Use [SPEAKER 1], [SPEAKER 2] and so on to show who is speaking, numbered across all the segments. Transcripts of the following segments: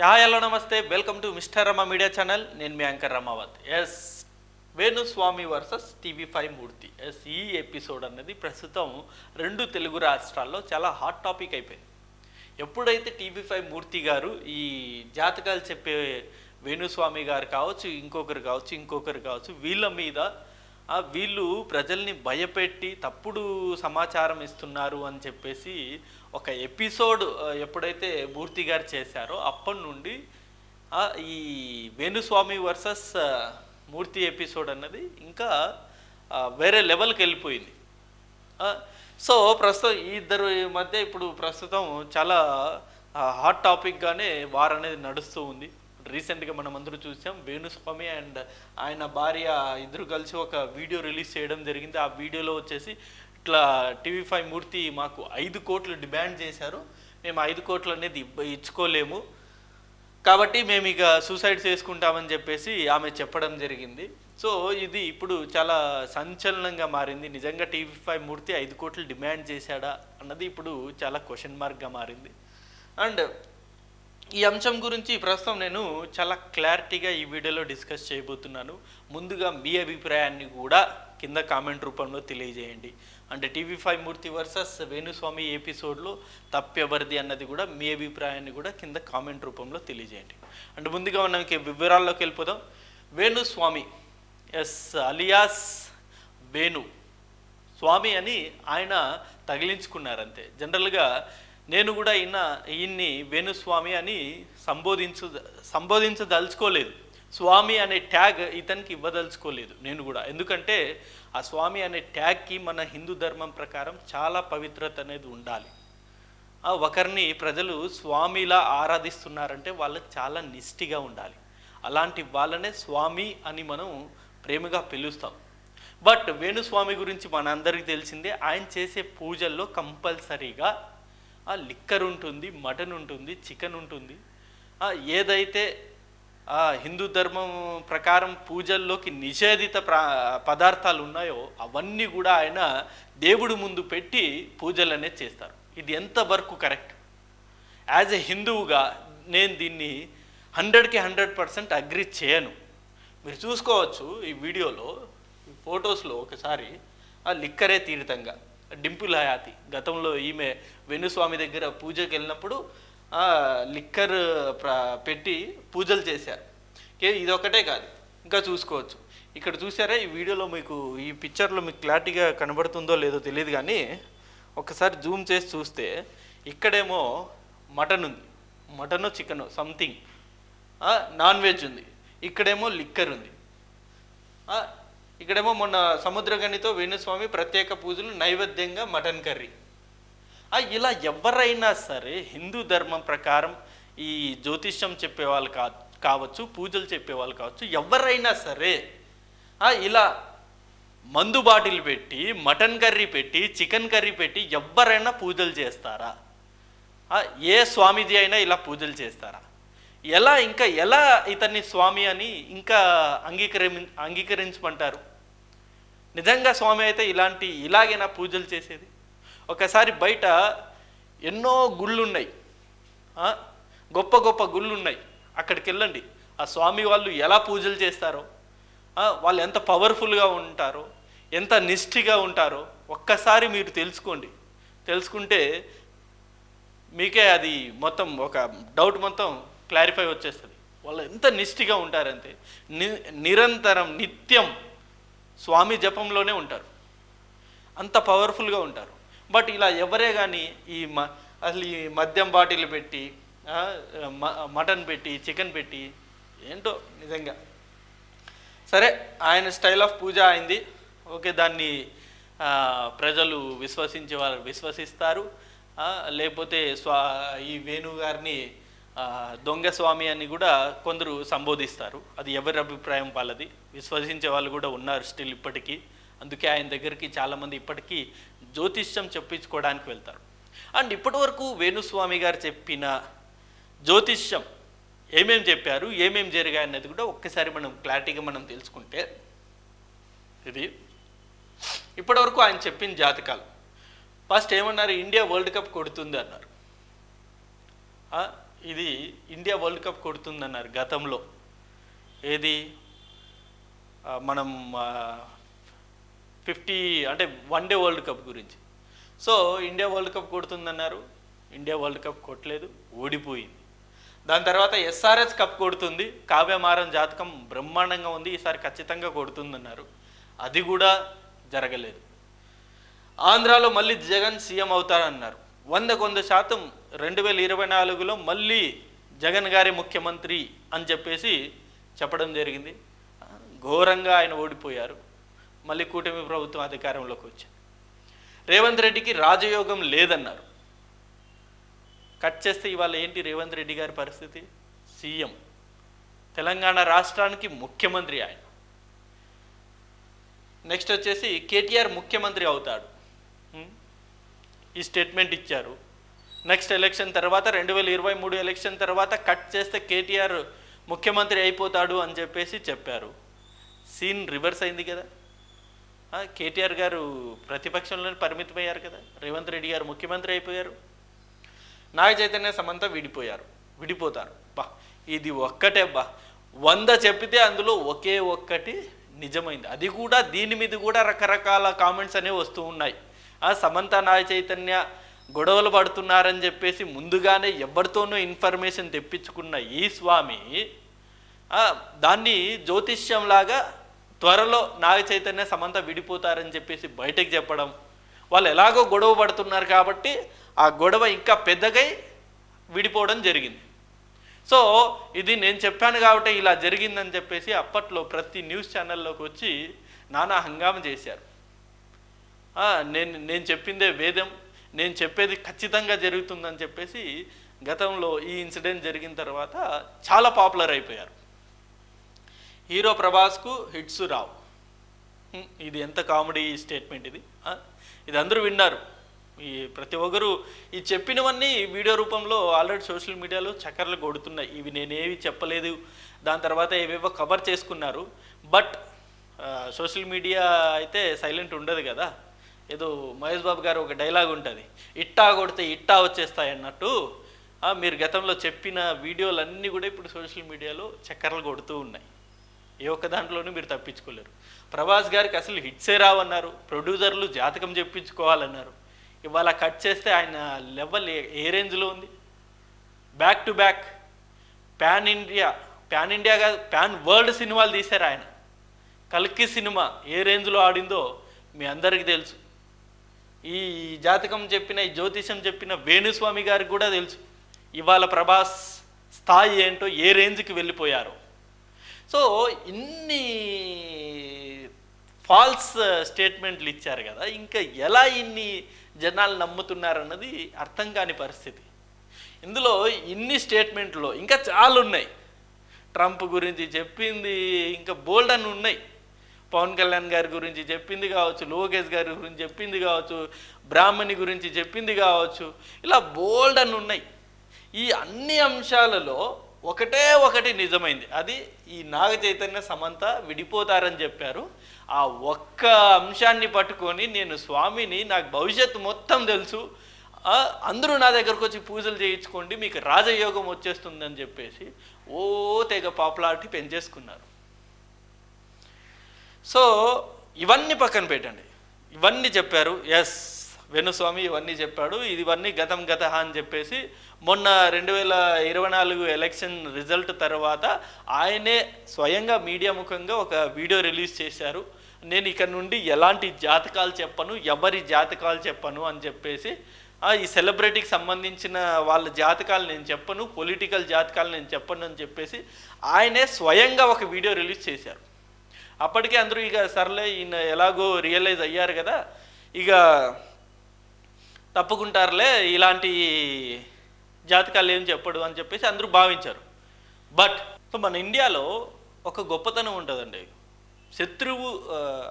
[SPEAKER 1] Hello నమస్తే, welcome to mister Rama media channel. నేను మీ anchor Ramavath. Yes, Venuswamy versus TV five Murthy. Yes, ఈ ఎపిసోడ్ అన్నది ప్రస్తుతం రెండు తెలుగు రాష్ట్రాల్లో చాలా హాట్ టాపిక్ అయిపోయింది. ఎప్పుడైతే టీవీ5 మూర్తి గారు ఈ జాతకాలు చెప్పే వేణుస్వామి గారు కావచ్చు, ఇంకొకరు కావచ్చు వీళ్ళ మీద వీళ్ళు ప్రజల్ని భయపెట్టి తప్పుడు సమాచారం ఇస్తున్నారు అని చెప్పేసి ఒక ఎపిసోడ్ ఎప్పుడైతే మూర్తి గారు చేశారో అప్పటి నుండి ఈ వేణుస్వామి వర్సెస్ మూర్తి ఎపిసోడ్ అన్నది ఇంకా వేరే లెవెల్కి వెళ్ళిపోయింది. సో ప్రస్తుతం ఈ ఇద్దరు మధ్య ఇప్పుడు ప్రస్తుతం చాలా హాట్ టాపిక్గానే వార్ అనేది నడుస్తూ ఉంది. రీసెంట్గా మనం అందరూ చూసాం, వేణుస్వామి అండ్ ఆయన భార్య ఇద్దరు కలిసి ఒక వీడియో రిలీజ్ చేయడం జరిగింది. ఆ వీడియోలో వచ్చేసి ఇట్లా టీవీ5 మూర్తి మాకు 5 కోట్లు డిమాండ్ చేశారు, మేము 5 కోట్లు అనేది ఇచ్చుకోలేము కాబట్టి మేము ఇక సూసైడ్ చేసుకుంటామని చెప్పేసి ఆమె చెప్పడం జరిగింది. సో ఇది ఇప్పుడు చాలా సంచలనంగా మారింది. నిజంగా టీవీ5 మూర్తి 5 కోట్లు డిమాండ్ చేశాడా అన్నది ఇప్పుడు చాలా క్వశ్చన్ మార్క్గా మారింది. అండ్ ఈ అంశం గురించి ప్రస్తుతం నేను చాలా క్లారిటీగా ఈ వీడియోలో డిస్కస్ చేయబోతున్నాను. ముందుగా మీ అభిప్రాయాన్ని కూడా కింద కామెంట్ రూపంలో తెలియజేయండి. అంటే టీవీ5 మూర్తి వర్సెస్ వేణుస్వామి ఎపిసోడ్లో తప్పెవరిది అన్నది కూడా మీ అభిప్రాయాన్ని కూడా కింద కామెంట్ రూపంలో తెలియజేయండి. అంటే ముందుగా మనం వివరాల్లోకి వెళ్ళిపోదాం. వేణుస్వామి ఎస్ అలియాస్ వేణు స్వామి అని ఆయన తగిలించుకున్నారంతే. జనరల్గా నేను కూడా ఈయన్ని వేణుస్వామి అని సంబోధించదలుచుకోలేదు. స్వామి అనే ట్యాగ్ ఇతనికి ఇవ్వదలుచుకోలేదు నేను కూడా. ఎందుకంటే ఆ స్వామి అనే ట్యాగ్కి మన హిందూ ధర్మం ప్రకారం చాలా పవిత్రత అనేది ఉండాలి. ఒకరిని ప్రజలు స్వామిలా ఆరాధిస్తున్నారంటే వాళ్ళకి చాలా నిష్ఠిగా ఉండాలి. అలాంటి వాళ్ళనే స్వామి అని మనం ప్రేమగా పిలుస్తాం. బట్ వేణుస్వామి గురించి మనందరికీ తెలిసిందే, ఆయన చేసే పూజల్లో కంపల్సరీగా లిక్కర్ ఉంటుంది, మటన్ ఉంటుంది, చికెన్ ఉంటుంది. ఏదైతే హిందూ ధర్మం ప్రకారం పూజల్లోకి నిషేధిత పదార్థాలు ఉన్నాయో అవన్నీ కూడా ఆయన దేవుడి ముందు పెట్టి పూజలు అనేది చేస్తారు. ఇది ఎంతవరకు కరెక్ట్? యాజ్ ఎ హిందువుగా నేను దీన్ని 100కి 100% అగ్రి చేయను. మీరు చూసుకోవచ్చు ఈ వీడియోలో, ఈ ఫొటోస్లో ఒకసారి లిక్కరే తీర్థంగా డింపుల్ హయాతి గతంలో ఈమె వేణుస్వామి దగ్గర పూజకి వెళ్ళినప్పుడు లిక్కర్ పెట్టి పూజలు చేశారు. ఇదొకటే కాదు, ఇంకా చూసుకోవచ్చు. ఇక్కడ చూసారా ఈ వీడియోలో, మీకు ఈ పిక్చర్లో మీకు క్లారిటీగా కనబడుతుందో లేదో తెలియదు కానీ ఒకసారి జూమ్ చేసి చూస్తే ఇక్కడేమో మటన్ ఉంది, mutton chicken something non veg ఉంది, ఇక్కడేమో లిక్కర్ ఉంది, ఇక్కడేమో మొన్న సముద్రగనితో వేణుస్వామి ప్రత్యేక పూజలు నైవేద్యంగా మటన్ కర్రీ. ఇలా ఎవరైనా సరే హిందూ ధర్మం ప్రకారం ఈ జ్యోతిష్యం చెప్పేవాళ్ళు కావచ్చు, పూజలు చెప్పేవాళ్ళు కావచ్చు, ఎవరైనా సరే ఇలా మందు బాటిల్ పెట్టి మటన్ కర్రీ పెట్టి చికెన్ కర్రీ పెట్టి ఎవరైనా పూజలు చేస్తారా? ఏ స్వామీజీ అయినా ఇలా పూజలు చేస్తారా? ఎలా ఇతన్ని స్వామి అని ఇంకా అంగీకరించమంటారు? నిజంగా స్వామి అయితే ఇలాగైనా పూజలు చేసేది? ఒకసారి బయట ఎన్నో గుళ్ళు ఉన్నాయి, గొప్ప గొప్ప గుళ్ళు ఉన్నాయి, అక్కడికి వెళ్ళండి. ఆ స్వామి వాళ్ళు ఎలా పూజలు చేస్తారో, వాళ్ళు ఎంత పవర్ఫుల్గా ఉంటారో, ఎంత నిష్ఠిగా ఉంటారో ఒక్కసారి మీరు తెలుసుకుంటే మీకే అది మొత్తం ఒక డౌట్ మొత్తం క్లారిఫై వచ్చేస్తుంది. వాళ్ళు ఎంత నిష్ఠిగా ఉంటారంటే నిరంతరం నిత్యం స్వామి జపంలోనే ఉంటారు, అంత పవర్ఫుల్గా ఉంటారు. బట్ ఇలా ఎవరే కానీ అసలు ఈ మద్యం బాటిల్ పెట్టి మటన్ పెట్టి చికెన్ పెట్టి ఏంటో నిజంగా. సరే, ఆయన స్టైల్ ఆఫ్ పూజ అయింది, ఓకే, దాన్ని ప్రజలు విశ్వసిస్తారు. లేకపోతే ఈ వేణు గారిని దొంగ స్వామి అని కూడా కొందరు సంబోధిస్తారు. అది ఎవరి అభిప్రాయం వాళ్ళది. విశ్వసించే వాళ్ళు కూడా ఉన్నారు స్టిల్ ఇప్పటికీ. అందుకే ఆయన దగ్గరికి చాలామంది ఇప్పటికీ జ్యోతిష్యం చెప్పించుకోవడానికి వెళ్తారు. అండ్ ఇప్పటి వరకు వేణుస్వామి గారు చెప్పిన జ్యోతిష్యం ఏమేమి చెప్పారు, ఏమేమి జరిగాయి అన్నది కూడా ఒక్కసారి మనం క్లారిటీగా తెలుసుకుంటే, ఇది ఇప్పటివరకు ఆయన చెప్పిన జాతకాలు. ఫస్ట్ ఏమన్నారు? ఇండియా వరల్డ్ కప్ కొడుతుంది అన్నారు. ఇది ఇండియా వరల్డ్ కప్ కొడుతుందన్నారు గతంలో. ఏది మనం 50 అంటే వన్డే వరల్డ్ కప్ గురించి. సో ఇండియా వరల్డ్ కప్ కొడుతుందన్నారు, ఇండియా వరల్డ్ కప్ కొట్టలేదు, ఓడిపోయింది. దాని తర్వాత ఎస్ఆర్ఎస్ కప్ కొడుతుంది, కావ్యమారం జాతకం బ్రహ్మాండంగా ఉంది, ఈసారి ఖచ్చితంగా కొడుతుందన్నారు, అది కూడా జరగలేదు. ఆంధ్రాలో మళ్ళీ జగన్ సీఎం అవుతారన్నారు, 100% 2024లో మళ్ళీ జగన్ గారి ముఖ్యమంత్రి అని చెప్పేసి చెప్పడం జరిగింది. ఘోరంగా ఆయన ఓడిపోయారు. మళ్ళీ కూటమి ప్రభుత్వం అధికారంలోకి వచ్చింది. రేవంత్ రెడ్డికి రాజయోగం లేదన్నారు. కట్ చేస్తే ఇవాళ ఏంటి రేవంత్ రెడ్డి గారి పరిస్థితి? సీఎం, తెలంగాణ రాష్ట్రానికి ముఖ్యమంత్రి ఆయన. నెక్స్ట్ వచ్చేసి కేటీఆర్ ముఖ్యమంత్రి అవుతాడు, ఈ స్టేట్మెంట్ ఇచ్చారు. నెక్స్ట్ ఎలక్షన్ తర్వాత 2023 ఎలక్షన్ తర్వాత కట్ చేస్తే కేటీఆర్ ముఖ్యమంత్రి అయిపోతాడు అని చెప్పేసి చెప్పారు. సీన్ రివర్స్ అయింది కదా. కేటీఆర్ గారు ప్రతిపక్షంలోనే పరిమితమయ్యారు కదా, రేవంత్ రెడ్డి గారు ముఖ్యమంత్రి అయిపోయారు. నాగ చైతన్య సమంత విడిపోతారు. ఇది ఒక్కటే 100 చెప్పితే అందులో ఒకే ఒక్కటి నిజమైంది. అది కూడా దీని మీద కూడా రకరకాల కామెంట్స్ అనేవి వస్తూ ఉన్నాయి. సమంత నాగ చైతన్య గొడవలు పడుతున్నారని చెప్పేసి ముందుగానే ఎవరితోనూ ఇన్ఫర్మేషన్ తెప్పించుకున్న ఈ స్వామి దాన్ని జ్యోతిష్యంలాగా త్వరలో నాగ చైతన్య సమంత విడిపోతారని చెప్పేసి బయటకు చెప్పడం, వాళ్ళు ఎలాగో గొడవ పడుతున్నారు కాబట్టి ఆ గొడవ ఇంకా పెద్దగై విడిపోవడం జరిగింది. సో ఇది నేను చెప్పాను కాబట్టి ఇలా జరిగిందని చెప్పేసి అప్పట్లో ప్రతి న్యూస్ ఛానల్లోకి వచ్చి నానా హంగామా చేశారు. నేను చెప్పిందే వేదం, నేను చెప్పేది ఖచ్చితంగా జరుగుతుందని చెప్పేసి గతంలో ఈ ఇన్సిడెంట్ జరిగిన తర్వాత చాలా పాపులర్ అయిపోయారు. హీరో ప్రభాస్కు హిట్స్ రావు. ఇది ఎంత కామెడీ స్టేట్మెంట్ ఇది. ఇది అందరూ విన్నారు. ఈ ప్రతి ఒక్కరు ఈ చెప్పినవన్నీ వీడియో రూపంలో ఆల్రెడీ సోషల్ మీడియాలో చక్కర్లు కొడుతున్నాయి. ఇవి నేనేవి చెప్పలేదు, దాని తర్వాత ఏవేవో కవర్ చేసుకున్నారు. బట్ సోషల్ మీడియా అయితే సైలెంట్ ఉండదు కదా. ఏదో మహేష్ బాబు గారు ఒక డైలాగ్ ఉంటుంది, ఇట్టా కొడితే ఇట్టా వచ్చేస్తాయి అన్నట్టు. మీరు గతంలో చెప్పిన వీడియోలన్నీ కూడా ఇప్పుడు సోషల్ మీడియాలో చక్కర్లు కొడుతూ ఉన్నాయి. ఏ ఒక్క దాంట్లోనూ మీరు తప్పించుకోలేరు. ప్రభాస్ గారికి అసలు హిట్సే రావన్నారు, ప్రొడ్యూసర్లు జాతకం చెప్పించుకోవాలన్నారు. ఇవాళ కట్ చేస్తే ఆయన లెవెల్ ఏ రేంజ్లో ఉంది. Back to back pan India కాదు, ప్యాన్ వరల్డ్ సినిమాలు తీశారు ఆయన. కల్కి సినిమా ఏ రేంజ్లో ఆడిందో మీ అందరికీ తెలుసు. ఈ జాతకం చెప్పిన, ఈ జ్యోతిషం చెప్పిన వేణుస్వామి గారికి కూడా తెలుసు ఇవాళ ప్రభాస్ స్థాయి ఏంటో, ఏ రేంజ్కి వెళ్ళిపోయారో. సో ఇన్ని ఫాల్స్ స్టేట్మెంట్లు ఇచ్చారు కదా, ఇంకా ఎలా ఇన్ని జనాలు నమ్ముతున్నారన్నది అర్థం కాని పరిస్థితి. ఇందులో ఇన్ని స్టేట్మెంట్లో ఇంకా చాలా ఉన్నాయి. ట్రంప్ గురించి చెప్పింది ఇంకా బోల్డ్ అని ఉన్నాయి. పవన్ కళ్యాణ్ గారి గురించి చెప్పింది కావచ్చు, లోకేష్ గారి గురించి చెప్పింది కావచ్చు, బ్రాహ్మణి గురించి చెప్పింది కావచ్చు, ఇలా బోల్డ్ అని ఉన్నాయి. ఈ అన్ని అంశాలలో ఒకటే ఒకటి నిజమైంది. అది ఈ నాగ చైతన్య సమంత విడిపోతారని చెప్పారు. ఆ ఒక్క అంశాన్ని పట్టుకొని నేను స్వామిని, నాకు భవిష్యత్తు మొత్తం తెలుసు, అందరూ నా దగ్గరకు వచ్చి పూజలు చేయించుకోండి, మీకు రాజయోగం వచ్చేస్తుందని చెప్పేసి ఓ తెగ పాపులారిటీ పెంచేసుకున్నారు. సో ఇవన్నీ పక్కన పెట్టండి, ఇవన్నీ చెప్పారు. ఎస్, వేణుస్వామి ఇవన్నీ చెప్పాడు. ఇవన్నీ గతం అని చెప్పేసి మొన్న 2024 ఎలక్షన్ రిజల్ట్ తర్వాత ఆయనే స్వయంగా మీడియా ముఖంగా ఒక వీడియో రిలీజ్ చేశారు. నేను ఇక నుండి ఎలాంటి జాతకాలు చెప్పను, ఎవరి జాతకాలు చెప్పను అని చెప్పేసి, ఈ సెలబ్రిటీకి సంబంధించిన వాళ్ళ జాతకాలు నేను చెప్పను, పొలిటికల్ జాతకాలు నేను చెప్పను అని చెప్పేసి ఆయనే స్వయంగా ఒక వీడియో రిలీజ్ చేశారు. అప్పటికే అందరూ ఇక సర్లే ఈయన ఎలాగో రియలైజ్ అయ్యారు కదా, ఇక తప్పుకుంటారులే, ఇలాంటి జాతకాలు ఏం చెప్పడు అని చెప్పేసి అందరూ భావించారు. బట్ మన ఇండియాలో ఒక గొప్పతనం ఉంటుందండి. శత్రువు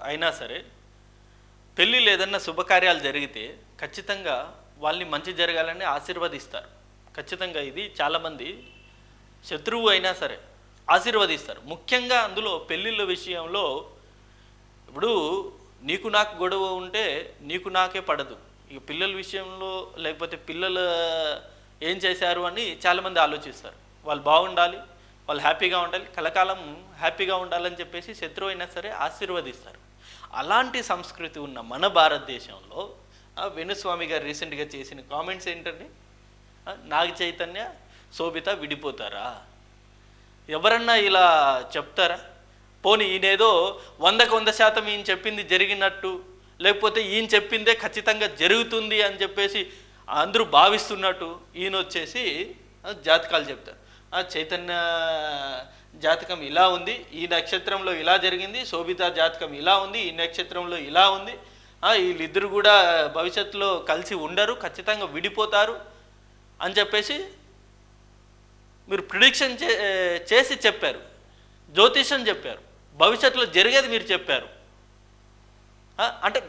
[SPEAKER 1] అయినా సరే పెళ్ళిళ్ళు ఏదన్నా శుభకార్యాలు జరిగితే ఖచ్చితంగా వాళ్ళని మంచి జరగాలని ఆశీర్వదిస్తారు. ఖచ్చితంగా ఇది చాలామంది శత్రువు అయినా సరే ఆశీర్వదిస్తారు. ముఖ్యంగా అందులో పెళ్ళిళ్ళ విషయంలో ఇప్పుడు నీకు నాకు గొడవ ఉంటే నీకు నాకే పడదు. ఇక పిల్లల విషయంలో లేకపోతే పిల్లల ఏం చేశారు అని చాలామంది ఆలోచిస్తారు. వాళ్ళు బాగుండాలి, వాళ్ళు హ్యాపీగా ఉండాలి, కలకాలం హ్యాపీగా ఉండాలని చెప్పేసి శత్రువు అయినా సరే ఆశీర్వదిస్తారు. అలాంటి సంస్కృతి ఉన్న మన భారతదేశంలో వేణుస్వామి గారు రీసెంట్గా చేసిన కామెంట్స్ ఏంటండి? నాగ చైతన్య శోభిత విడిపోతారా? ఎవరన్నా ఇలా చెప్తారా? పోనీ ఈయనేదో 100% ఈయన చెప్పింది జరిగినట్టు, లేకపోతే ఈయన చెప్పిందే ఖచ్చితంగా జరుగుతుంది అని చెప్పేసి అందరూ భావిస్తున్నట్టు ఈయన వచ్చేసి జాతకాలు చెప్తారు. చైతన్య జాతకం ఇలా ఉంది, ఈ నక్షత్రంలో ఇలా జరిగింది, శోభిత జాతకం ఇలా ఉంది, ఈ నక్షత్రంలో ఇలా ఉంది, వీళ్ళిద్దరు కూడా భవిష్యత్తులో కలిసి ఉండరు, ఖచ్చితంగా విడిపోతారు అని చెప్పేసి మీరు ప్రిడిక్షన్ చేసి చెప్పారు, జ్యోతిషం చెప్పారు, భవిష్యత్తులో జరిగేది మీరు చెప్పారు. అంటే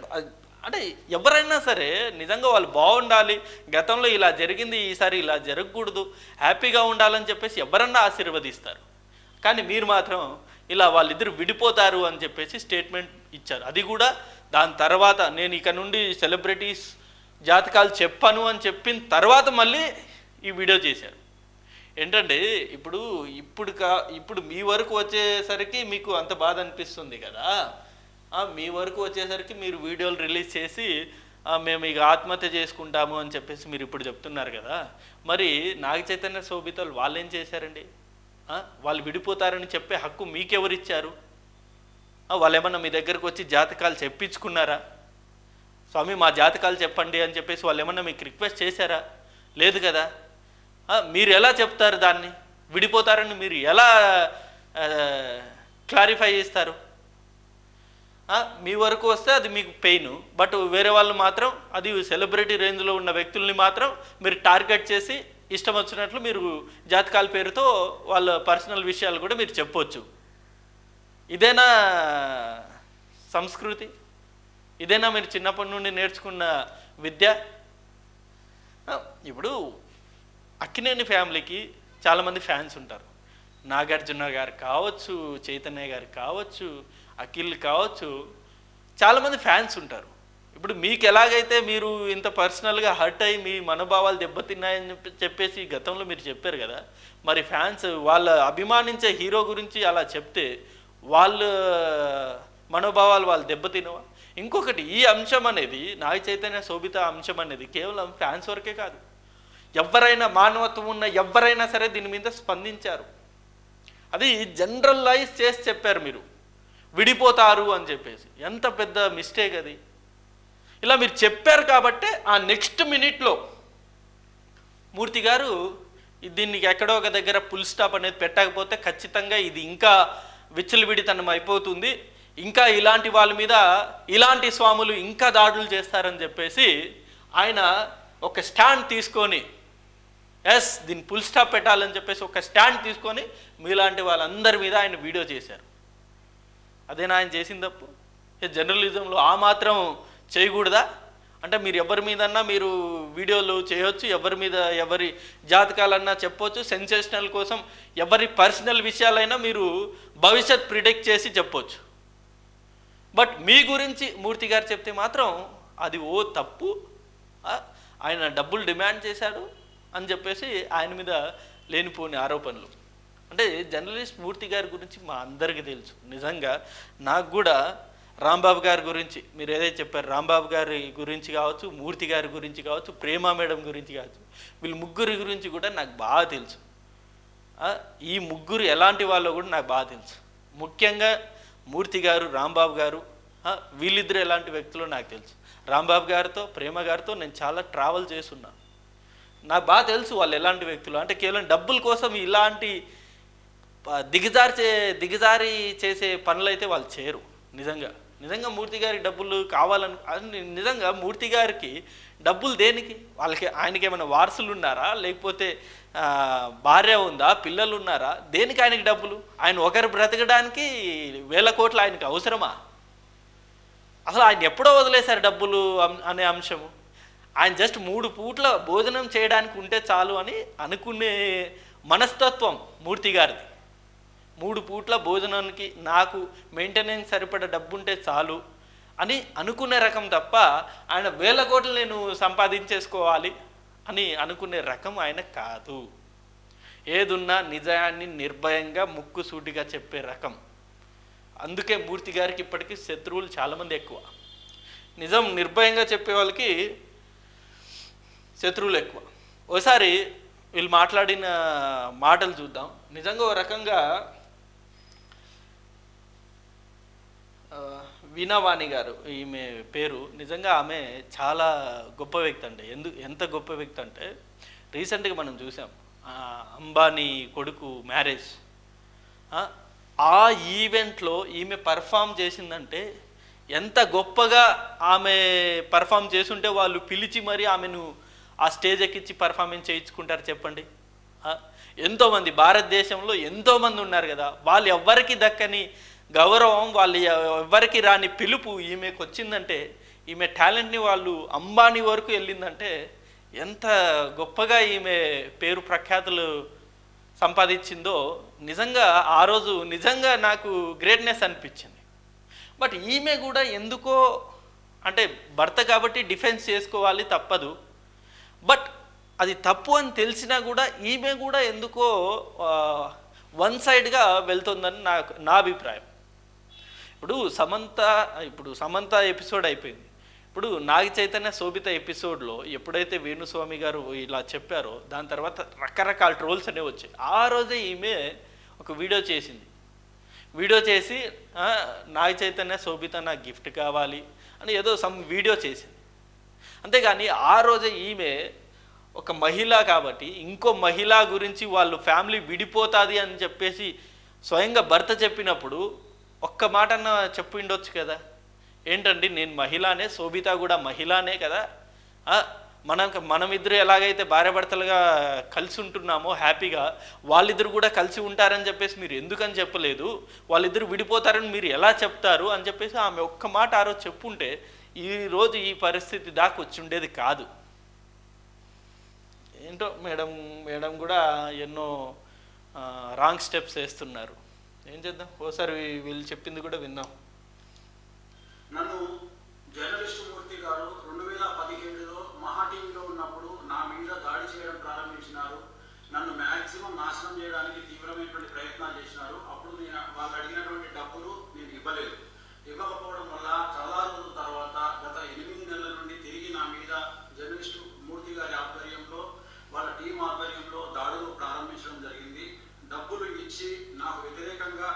[SPEAKER 1] అంటే ఎవరైనా సరే నిజంగా వాళ్ళు బాగుండాలి, గతంలో ఇలా జరిగింది, ఈసారి ఇలా జరగకూడదు, హ్యాపీగా ఉండాలని చెప్పేసి ఎవరన్నా ఆశీర్వదిస్తారు. కానీ మీరు మాత్రం ఇలా వాళ్ళిద్దరు విడిపోతారు అని చెప్పేసి స్టేట్మెంట్ ఇచ్చారు. అది కూడా దాని తర్వాత నేను ఇక నుండి సెలబ్రిటీస్ జాతకాలు చెప్పాను అని చెప్పిన తర్వాత మళ్ళీ ఈ వీడియో చేశారు. ఏంటంటే ఇప్పుడు మీ వరకు వచ్చేసరికి మీకు అంత బాధ అనిపిస్తుంది కదా, మీ వరకు వచ్చేసరికి మీరు వీడియోలు రిలీజ్ చేసి మేము ఇక ఆత్మహత్య చేసుకుంటాము అని చెప్పేసి మీరు ఇప్పుడు చెప్తున్నారు కదా. మరి నాగ చైతన్య శోభితలు వాళ్ళు ఏం చేశారండి? వాళ్ళు విడిపోతారని చెప్పే హక్కు మీకెవరిచ్చారు? వాళ్ళు ఏమన్నా మీ దగ్గరకు వచ్చి జాతకాలు చెప్పించుకున్నారా? స్వామి మా జాతకాలు చెప్పండి అని చెప్పేసి వాళ్ళు ఏమన్నా మీకు రిక్వెస్ట్ చేశారా? లేదు కదా. మీరు ఎలా చెప్తారు దాన్ని? విడిపోతారని మీరు ఎలా క్లారిఫై చేస్తారు? మీ వరకు వస్తే అది మీకు పెయిన్, బట్ వేరే వాళ్ళు మాత్రం అది సెలబ్రిటీ రేంజ్లో ఉన్న వ్యక్తుల్ని మాత్రం మీరు టార్గెట్ చేసి ఇష్టం వచ్చినట్లు మీరు జాతకాల పేరుతో వాళ్ళ పర్సనల్ విషయాలు కూడా మీరు చెప్పవచ్చు. ఇదేనా సంస్కృతి? ఇదేనా మీరు చిన్నప్పటి నుండి నేర్చుకున్న విద్య? ఇప్పుడు అక్కినేని ఫ్యామిలీకి చాలామంది ఫ్యాన్స్ ఉంటారు. నాగార్జున గారు కావచ్చు, చైతన్య గారు కావచ్చు, అఖిల్ కావచ్చు, చాలామంది ఫ్యాన్స్ ఉంటారు. ఇప్పుడు మీకు ఎలాగైతే మీరు ఇంత పర్సనల్గా హర్ట్ అయ్యి మీ మనోభావాలు దెబ్బతిన్నాయని చెప్పేసి గతంలో మీరు చెప్పారు కదా, మరి ఫ్యాన్స్ వాళ్ళ అభిమానించే హీరో గురించి అలా చెప్తే వాళ్ళ మనోభావాలు వాళ్ళు దెబ్బతినవా? ఇంకొకటి, ఈ అంశం అనేది నాగ చైతన్య శోభిత అంశం అనేది కేవలం ఫ్యాన్స్ వరకే కాదు, ఎవరైనా మానవత్వం ఉన్న ఎవరైనా సరే దీని మీద స్పందించారు. అది జనరలైజ్ చేసి చెప్పారు మీరు విడిపోతారు అని చెప్పేసి. ఎంత పెద్ద మిస్టేక్ అది. ఇలా మీరు చెప్పారు కాబట్టే ఆ నెక్స్ట్ మినిట్లో మూర్తి గారు దీనికి ఎక్కడో ఒక దగ్గర ఫుల్ స్టాప్ అనేది పెట్టకపోతే ఖచ్చితంగా ఇది ఇంకా విచ్చలవిడితనం అయిపోతుంది, ఇంకా ఇలాంటి వాళ్ళ మీద ఇలాంటి స్వాములు ఇంకా దాడులు చేస్తారని చెప్పేసి ఆయన ఒక స్టాండ్ తీసుకొని దీన్ని ఫుల్ స్టాప్ పెట్టాలని చెప్పేసి ఒక స్టాండ్ తీసుకొని మీలాంటి వాళ్ళందరి మీద ఆయన వీడియో చేశారు. అదేనా ఆయన చేసిన తప్పు? జర్నలిజంలో ఆ మాత్రం చేయకూడదా? అంటే మీరు ఎవరి మీదన్నా మీరు వీడియోలు చేయొచ్చు, ఎవరి మీద ఎవరి జాతకాలన్నా చెప్పొచ్చు, సెన్సేషనల్ కోసం ఎవరి పర్సనల్ విషయాలైనా మీరు భవిష్యత్ ప్రిడిక్ట్ చేసి చెప్పొచ్చు. బట్ మీ గురించి మూర్తి గారు చెప్తే మాత్రం అది తప్పు, ఆయన డబ్బులు డిమాండ్ చేశాడు అని చెప్పేసి ఆయన మీద లేనిపోని ఆరోపణలు. అంటే జర్నలిస్ట్ మూర్తి గారి గురించి మా అందరికీ తెలుసు. నిజంగా నాకు కూడా రాంబాబు గారి గురించి మీరు ఏదైతే చెప్పారు, రాంబాబు గారి గురించి కావచ్చు, మూర్తి గారి గురించి కావచ్చు, ప్రేమ మేడం గురించి కావచ్చు, వీళ్ళు ముగ్గురి గురించి కూడా నాకు బాగా తెలుసు. ఈ ముగ్గురు ఎలాంటి వాళ్ళో కూడా నాకు బాగా తెలుసు. ముఖ్యంగా మూర్తి గారు, రాంబాబు గారు, వీళ్ళిద్దరు ఎలాంటి వ్యక్తులు నాకు తెలుసు. రాంబాబు గారితో, ప్రేమ గారితో నేను చాలా ట్రావెల్ చేస్తున్నా. నాకు బాగా తెలుసు వాళ్ళు ఎలాంటి వ్యక్తులు. అంటే కేవలం డబ్బుల కోసం ఇలాంటి దిగజారి చేసే పనులైతే వాళ్ళు చేయరు. నిజంగా మూర్తి గారికి డబ్బులు కావాలని, నిజంగా మూర్తి గారికి డబ్బులు దేనికి? ఆయనకి ఏమైనా వారసులు ఉన్నారా, లేకపోతే భార్య ఉందా, పిల్లలు ఉన్నారా? దేనికి ఆయనకి డబ్బులు? ఆయన ఒకరు బ్రతకడానికి 1000 కోట్లు ఆయనకి అవసరమా? అసలు ఆయన ఎప్పుడో వదిలేశారు డబ్బులు అనే అంశము. ఆయన జస్ట్ 3 పూట్ల భోజనం చేయడానికి ఉంటే చాలు అని అనుకునే మనస్తత్వం మూర్తి గారిది. 3 పూట్ల భోజనానికి నాకు మెయింటెనెన్స్ సరిపడ డబ్బు ఉంటే చాలు అని అనుకునే రకం తప్ప ఆయన 1000 కోట్లు నేను సంపాదించేసుకోవాలి, అని అనుకునే రకం ఆయన కాదు. ఏదున్నా నిజాన్ని నిర్భయంగా ముక్కుసూటిగా చెప్పే రకం. అందుకే మూర్తి గారికి ఇప్పటికీ శత్రువులు చాలామంది ఎక్కువ. నిజం నిర్భయంగా చెప్పే వాళ్ళకి శత్రువులు ఎక్కువ. ఓసారి వీళ్ళు మాట్లాడిన మాటలు చూద్దాం. నిజంగా ఓ రకంగా వీణావాణి గారు ఈమె పేరు, నిజంగా ఆమె చాలా గొప్ప వ్యక్తి అండి. ఎంత గొప్ప వ్యక్తి అంటే రీసెంట్గా మనం చూసాం అంబానీ కొడుకు మ్యారేజ్. ఆ ఈవెంట్లో ఈమె పర్ఫామ్ చేసిందంటే ఎంత గొప్పగా ఆమె పర్ఫామ్ చేసుంటే వాళ్ళు పిలిచి మరి ఆమెను ఆ స్టేజ్ ఎక్కించి పర్ఫార్మెన్స్ చేయించుకుంటారు చెప్పండి. ఎంతోమంది భారతదేశంలో ఎంతోమంది ఉన్నారు కదా, వాళ్ళు ఎవ్వరికి దక్కని గౌరవం, వాళ్ళు ఎవ్వరికి రాని పిలుపు ఈమెకు వచ్చిందంటే, ఈమె టాలెంట్ని వాళ్ళు అంబానీ వరకు వెళ్ళిందంటే ఎంత గొప్పగా ఈమె పేరు ప్రఖ్యాతులు సంపాదించిందో నిజంగా ఆ రోజు నిజంగా నాకు గ్రేట్నెస్ అనిపించింది. బట్ ఈమె కూడా ఎందుకో అంటే భర్త కాబట్టి డిఫెన్స్ చేసుకోవాలి తప్పదు, బట్ అది తప్పు అని తెలిసినా కూడా ఈమె కూడా ఎందుకో వన్ సైడ్గా వెళ్తుందని నా అభిప్రాయం. ఇప్పుడు సమంత ఎపిసోడ్ అయిపోయింది. ఇప్పుడు నాగ చైతన్య శోభిత ఎపిసోడ్లో ఎప్పుడైతే వేణుస్వామి గారు ఇలా చెప్పారో దాని తర్వాత రకరకాల ట్రోల్స్ అనేవి వచ్చాయి. ఆ రోజే ఈమె ఒక వీడియో చేసింది. వీడియో చేసి నాగ చైతన్య శోభిత నాకు గిఫ్ట్ కావాలి అని ఏదో సమ్ వీడియో చేసింది. అంతేగాని ఆ రోజే ఈమె ఒక మహిళ కాబట్టి ఇంకో మహిళ గురించి వాళ్ళు ఫ్యామిలీ విడిపోతుంది అని చెప్పేసి స్వయంగా భర్త చెప్పినప్పుడు ఒక్క మాటన్న చెప్పిండొచ్చు కదా. ఏంటండి నేను మహిళనే, శోభిత కూడా మహిళనే కదా, మనమిద్దరు ఎలాగైతే భార్యాభర్తలుగా కలిసి ఉంటున్నామో హ్యాపీగా వాళ్ళిద్దరు కూడా కలిసి ఉంటారని చెప్పేసి మీరు ఎందుకని చెప్పలేదు, వాళ్ళిద్దరు విడిపోతారని మీరు ఎలా చెప్తారు అని చెప్పేసి ఆమె ఒక్క మాట ఆ రోజు చెప్పుంటే ఈరోజు ఈ పరిస్థితి దాకా వచ్చి ఉండేది కాదు. ఏంటో మేడం కూడా ఎన్నో రాంగ్ స్టెప్స్ వేస్తున్నారు. ఏం చేద్దాం, ఓసారి వీళ్ళు చెప్పింది కూడా విన్నాం.
[SPEAKER 2] నన్ను జర్నలిస్టు మూర్తి గారు 2017లో మహా టీవీలో ఉన్నప్పుడు నా మీద దాడి చేయడం ప్రారంభించినారు. నన్ను మ్యాక్సిమం నాశనం చేయడానికి తీవ్రమైనటువంటి ప్రయత్నాలు చేసినారు. అప్పుడు వాళ్ళు అడిగినటువంటి డబ్బులు నేను ఇవ్వలేదు. ఇవ్వకపోవడం వల్ల చాలా రోజుల తర్వాత గత 8 నెలల నుండి తిరిగి నా మీద జర్నలిస్టు మూర్తి గారి ఆధ్వర్యంలో, వాళ్ళ టీం ఆధ్వర్యంలో దాడులు ప్రారంభించడం జరిగింది. డబ్బులు ఇచ్చి నాకు వ్యతిరేకంగా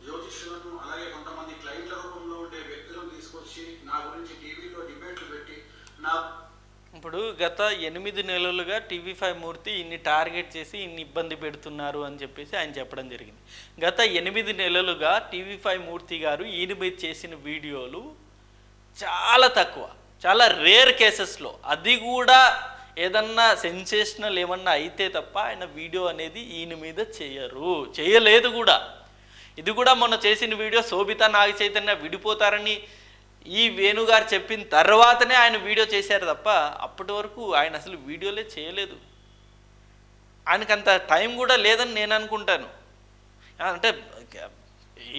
[SPEAKER 2] జ్యోతిష్యులను అలాగే కొంతమంది క్లయింట్ల రూపంలో ఉండే వ్యక్తులను తీసుకొచ్చి నా గురించి టీవీలో డిబేట్లు పెట్టి
[SPEAKER 1] ఇప్పుడు గత 8 నెలలుగా TV5 మూర్తి ఇన్ని టార్గెట్ చేసి ఇన్ని ఇబ్బంది పెడుతున్నారు అని చెప్పేసి ఆయన చెప్పడం జరిగింది. గత 8 నెలలుగా TV5 మూర్తి గారు ఈయన మీద చేసిన వీడియోలు చాలా తక్కువ, చాలా రేర్ కేసెస్లో, అది కూడా ఏదన్నా సెన్సేషనల్ ఏమన్నా అయితే తప్ప ఆయన వీడియో అనేది ఈయన మీద చేయలేదు కూడా. ఇది కూడా మొన్న చేసిన వీడియో శోభిత నాగ చైతన్య విడిపోతారని ఈ వేణుగారు చెప్పిన తర్వాతనే ఆయన వీడియో చేశారు తప్ప అప్పటి వరకు ఆయన అసలు వీడియోలే చేయలేదు. ఆయనకంత టైం కూడా లేదని నేను అనుకుంటాను. అంటే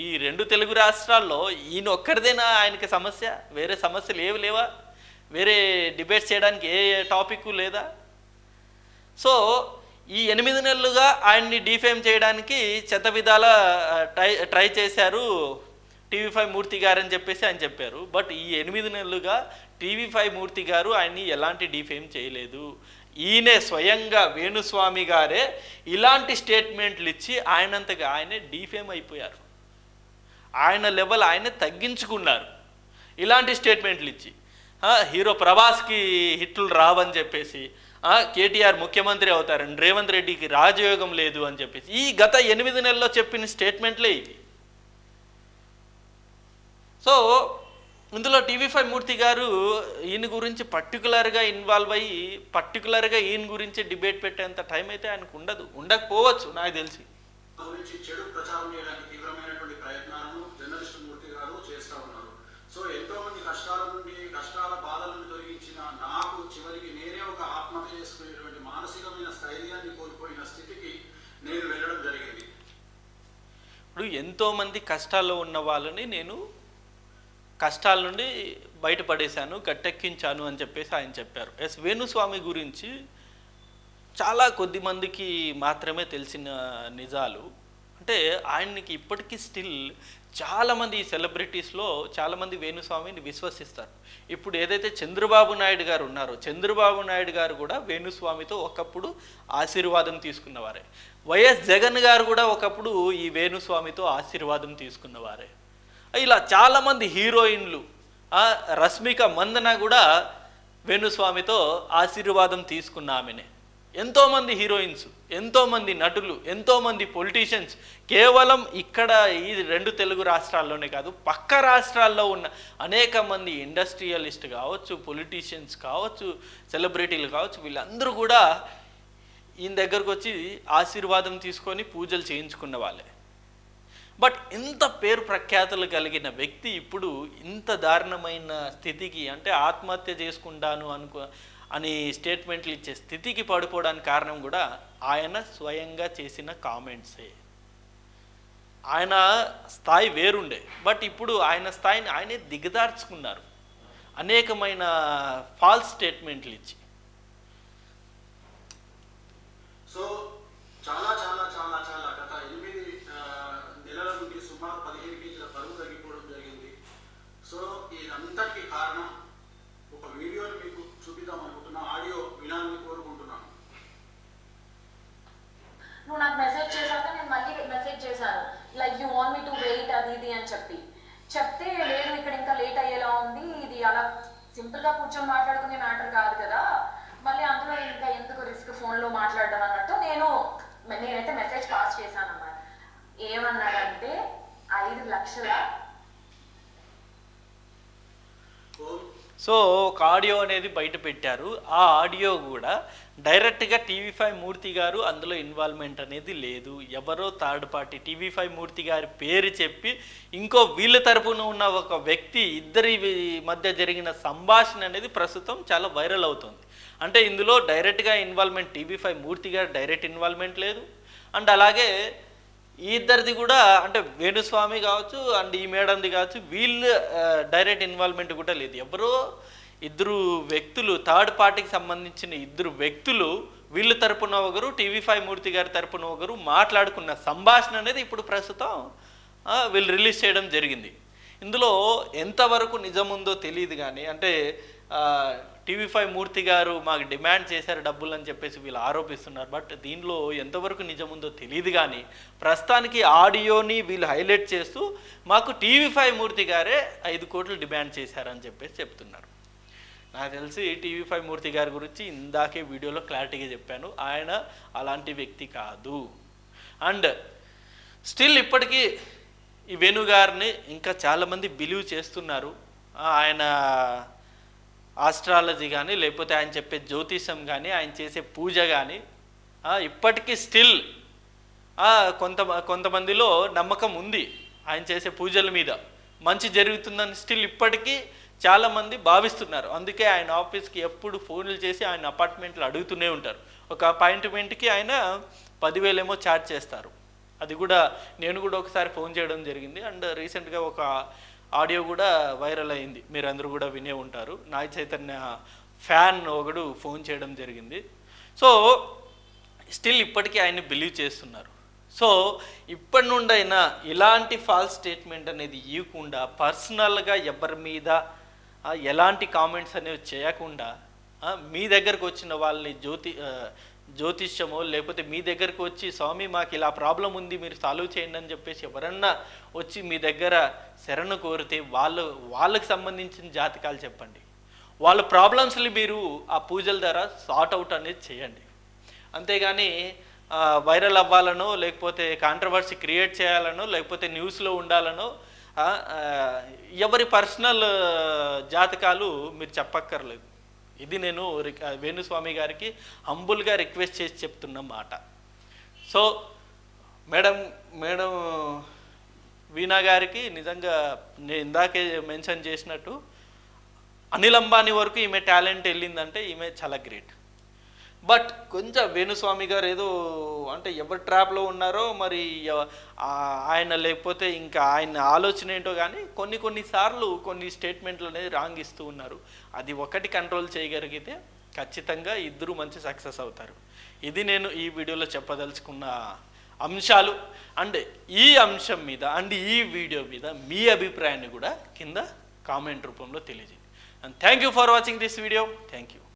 [SPEAKER 1] ఈ 2 తెలుగు రాష్ట్రాల్లో ఈయన ఒక్కరిదేనా ఆయనకి సమస్య? వేరే సమస్యలు ఏవి లేవా? వేరే డిబేట్స్ చేయడానికి ఏ టాపిక్ లేదా? సో ఈ 8 నెలలుగా ఆయన్ని డిఫేమ్ చేయడానికి విధాల ట్రై చేశారు TV5 మూర్తి గారు అని చెప్పేసి ఆయన చెప్పారు. బట్ ఈ 8 నెలలుగా TV5 మూర్తి గారు ఆయన్ని ఎలాంటి డిఫేమ్ చేయలేదు. ఈయనే స్వయంగా వేణుస్వామి గారే ఇలాంటి స్టేట్మెంట్లు ఇచ్చి ఆయనంతగా ఆయనే డిఫేమ్ అయిపోయారు. ఆయన లెవెల్ ఆయనే తగ్గించుకున్నారు ఇలాంటి స్టేట్మెంట్లు ఇచ్చి. హీరో ప్రభాస్కి హిట్లు రావని చెప్పేసి, కేటీఆర్ ముఖ్యమంత్రి అవుతారని, రేవంత్ రెడ్డికి రాజయోగం లేదు అని చెప్పేసి ఈ గత 8 నెలల్లో చెప్పిన స్టేట్మెంట్లే ఇవి. సో ఇందులో TV5 మూర్తి గారు ఈయన గురించి పర్టికులర్గా ఇన్వాల్వ్ అయ్యి పర్టికులర్గా ఈయన గురించి డిబేట్ పెట్టేంత టైం అయితే ఆయనకు ఉండకపోవచ్చు నాకు తెలిసి.
[SPEAKER 2] చెడు ప్రచారం చేయడానికి తీవ్రమైనటువంటి ప్రయత్నాలను జర్నలిస్టు మూర్తి గారు చేస్తూ ఉన్నారు. సో ఎంతో మంది కష్టాల బాధలను తొలగించిన నాకు చివరికి నేనే ఒక ఆత్మహత్య చేసుకునేటువంటి మానసికమైన స్థైర్యాన్ని కోల్పోయిన స్థితికి నేను వెళ్ళడం జరిగింది.
[SPEAKER 1] ఇప్పుడు ఎంతోమంది కష్టాల్లో ఉన్న వాళ్ళని నేను కష్టాల నుండి బయటపడేశాను, గట్టెక్కించాను అని చెప్పేసి ఆయన చెప్పారు. వేణుస్వామి గురించి చాలా కొద్ది మందికి మాత్రమే తెలిసిన నిజాలు. అంటే ఆయనకి ఇప్పటికీ స్టిల్ చాలామంది ఈ సెలబ్రిటీస్లో చాలామంది వేణుస్వామిని విశ్వసిస్తారు. ఇప్పుడు ఏదైతే చంద్రబాబు నాయుడు గారు ఉన్నారో, చంద్రబాబు నాయుడు గారు కూడా వేణుస్వామితో ఒకప్పుడు ఆశీర్వాదం తీసుకున్నవారే. వైఎస్ జగన్ గారు కూడా ఒకప్పుడు ఈ వేణుస్వామితో ఆశీర్వాదం తీసుకున్నవారే. ఇలా చాలామంది హీరోయిన్లు, రష్మిక మందన కూడా వేణుస్వామితో ఆశీర్వాదం తీసుకున్న ఆమెనే. ఎంతోమంది హీరోయిన్స్, ఎంతోమంది నటులు, ఎంతోమంది పొలిటీషియన్స్ కేవలం ఇక్కడ ఈ 2 తెలుగు రాష్ట్రాల్లోనే కాదు, పక్క రాష్ట్రాల్లో ఉన్న అనేక మంది ఇండస్ట్రియలిస్ట్ కావచ్చు, పొలిటీషియన్స్ కావచ్చు, సెలబ్రిటీలు కావచ్చు, వీళ్ళందరూ కూడా ఈయన దగ్గరకు వచ్చి ఆశీర్వాదం తీసుకొని పూజలు చేయించుకున్న వాళ్ళే. బట్ ఇంత పేరు ప్రఖ్యాతులు కలిగిన వ్యక్తి ఇప్పుడు ఇంత దారుణమైన స్థితికి, అంటే ఆత్మహత్య చేసుకుంటాను అని స్టేట్మెంట్లు ఇచ్చే స్థితికి పడిపోవడానికి కారణం కూడా ఆయన స్వయంగా చేసిన కామెంట్సే. ఆయన స్థాయి వేరుండే, బట్ ఇప్పుడు ఆయన స్థాయిని ఆయనే దిగదార్చుకున్నారు అనేకమైన ఫాల్స్ స్టేట్మెంట్లు ఇచ్చి.
[SPEAKER 2] సో చాలా చాలా చాలా చాలా గత 8 నెలల నుండి సుమారు 15 కేజీల బరువు తగ్గిపోవడం జరిగింది. సో ఇదంతటికి కారణం ఒక వీడియోని మీకు చూపిద్దాం అనుకుంటున్నా. ఆడియో వినాలని కోరుకుంటున్నాను.
[SPEAKER 3] నువ్వు నాకు మెసేజ్ చేశాక నేను మళ్ళీ మెసేజ్ చేశాను, like you want me to wait అది ఇది అని చెప్తే లేదు ఇక్కడ ఇంకా లేట్ అయ్యేలా ఉంది, ఇది అలా సింపుల్గా కూర్చొని మాట్లాడుకునే మ్యాటర్ కాదు కదా, మళ్ళీ అందులో ఇంకా ఎందుకు రిస్క్ ఫోన్లో మాట్లాడడం అన్నట్టు నేనైతే మెసేజ్ పాస్ చేశాను అన్నమాట. ఏమన్నాడంటే 5 లక్షల.
[SPEAKER 1] సో ఒక ఆడియో అనేది బయట పెట్టారు. ఆ ఆడియో కూడా డైరెక్ట్గా టీవీ5 మూర్తి గారు అందులో ఇన్వాల్వ్మెంట్ అనేది లేదు. ఎవరో థర్డ్ పార్టీ టీవీ5 మూర్తి గారి పేరు చెప్పి ఇంకో వీళ్ళ తరపున ఉన్న ఒక వ్యక్తి, ఇద్దరి మధ్య జరిగిన సంభాషణ అనేది ప్రస్తుతం చాలా వైరల్ అవుతుంది. అంటే ఇందులో డైరెక్ట్గా ఇన్వాల్వ్మెంట్ టీవీ5 మూర్తి గారు డైరెక్ట్ ఇన్వాల్వ్మెంట్ లేదు. అండ్ అలాగే ఈ ఇద్దరిది కూడా, అంటే వేణుస్వామి కావచ్చు అండ్ ఈ మేడంది కావచ్చు, వీళ్ళు డైరెక్ట్ ఇన్వాల్వ్మెంట్ కూడా లేదు. ఎవరో ఇద్దరు వ్యక్తులు, థర్డ్ పార్టీకి సంబంధించిన ఇద్దరు వ్యక్తులు, వీళ్ళ తరపున ఒకరు, టీవీ5 మూర్తి గారి తరపున ఒకరు మాట్లాడుకున్న సంభాషణ అనేది ఇప్పుడు ప్రస్తుతం వీళ్ళు రిలీజ్ చేయడం జరిగింది. ఇందులో ఎంతవరకు నిజం ఉందో తెలియదు కానీ, అంటే టీవీ5 మూర్తి గారు మాకు డిమాండ్ చేశారు డబ్బులు అని చెప్పేసి వీళ్ళు ఆరోపిస్తున్నారు. బట్ దీనిలో ఎంతవరకు నిజం ఉందో తెలియదు కానీ ప్రస్తుతానికి ఆడియోని వీళ్ళు హైలైట్ చేస్తూ మాకు టీవీ5 మూర్తి గారే 5 కోట్లు డిమాండ్ చేశారని చెప్పేసి చెప్తున్నారు. నాకు తెలిసి టీవీ5 మూర్తి గారి గురించి ఇందాకే వీడియోలో క్లారిటీగా చెప్పాను, ఆయన అలాంటి వ్యక్తి కాదు. అండ్ స్టిల్ ఇప్పటికీ ఈ వేణు గారిని ఇంకా చాలామంది బిలీవ్ చేస్తున్నారు. ఆయన ఆస్ట్రాలజీ కానీ, లేకపోతే ఆయన చెప్పే జ్యోతిషం కానీ, ఆయన చేసే పూజ కానీ ఇప్పటికీ స్టిల్ కొంతమందిలో నమ్మకం ఉంది. ఆయన చేసే పూజల మీద మంచి జరుగుతుందని స్టిల్ ఇప్పటికీ చాలామంది భావిస్తున్నారు. అందుకే ఆయన ఆఫీస్కి ఎప్పుడు ఫోన్లు చేసి ఆయన అపార్ట్మెంట్లు అడుగుతూనే ఉంటారు. ఒక అపాయింట్మెంట్కి ఆయన 10,000 ఏమో ఛార్జ్ చేస్తారు. అది కూడా నేను కూడా ఒకసారి ఫోన్ చేయడం జరిగింది. అండ్ రీసెంట్గా ఒక ఆడియో కూడా వైరల్ అయింది, మీరు అందరూ కూడా వినే ఉంటారు. నాగ చైతన్య ఫ్యాన్ ఒకడు ఫోన్ చేయడం జరిగింది. సో స్టిల్ ఇప్పటికీ ఆయన్ని బిలీవ్ చేస్తున్నారు. సో ఇప్పటి నుండైనా ఇలాంటి ఫాల్స్ స్టేట్మెంట్ అనేది ఇవ్వకుండా, పర్సనల్గా ఎవరి మీద ఎలాంటి కామెంట్స్ అనేవి చేయకుండా, మీ దగ్గరకు వచ్చిన వాళ్ళని జ్యోతిష్యమో లేకపోతే మీ దగ్గరకు వచ్చి స్వామి మాకు ఇలా ప్రాబ్లం ఉంది మీరు సాల్వ్ చేయండి అని చెప్పేసి ఎవరన్నా వచ్చి మీ దగ్గర శరణు కోరితే వాళ్ళకి సంబంధించిన జాతకాలు చెప్పండి. వాళ్ళ ప్రాబ్లమ్స్ని మీరు ఆ పూజల ద్వారా సార్ట్ అవుట్ అనేది చేయండి. అంతేగాని వైరల్ అవ్వాలనో, లేకపోతే కాంట్రవర్సీ క్రియేట్ చేయాలనో, లేకపోతే న్యూస్లో ఉండాలనో ఎవరి పర్సనల్ జాతకాలు మీరు చెప్పక్కర్లేదు. ఇది నేను వేణుస్వామి గారికి హంబుల్గా రిక్వెస్ట్ చేసి చెప్తున్న మాట. సో మేడం వీణా గారికి నిజంగా నేను ఇందాకే మెన్షన్ చేసినట్టు అనిల్ అంబానీ వరకు ఈమె టాలెంట్ వెళ్ళిందంటే ఈమె చాలా గ్రేట్. బట్ కొంచెం వేణుస్వామి గారు ఏదో అంటే ఎవరి ట్రాప్లో ఉన్నారో మరి ఆయన లేకపోతే ఇంకా ఆయన ఆలోచన ఏంటో కానీ కొన్నిసార్లు కొన్ని స్టేట్మెంట్లు అనేది రాంగ్ ఇస్తూ ఉన్నారు. అది ఒకటి కంట్రోల్ చేయగలిగితే ఖచ్చితంగా ఇద్దరు మంచి సక్సెస్ అవుతారు. ఇది నేను ఈ వీడియోలో చెప్పదలుచుకున్న అంశాలు. అండ్ ఈ అంశం మీద అండ్ ఈ వీడియో మీద మీ అభిప్రాయాన్ని కూడా కింద కామెంట్ రూపంలో తెలియజేయండి. And thank you for watching this video. Thank you.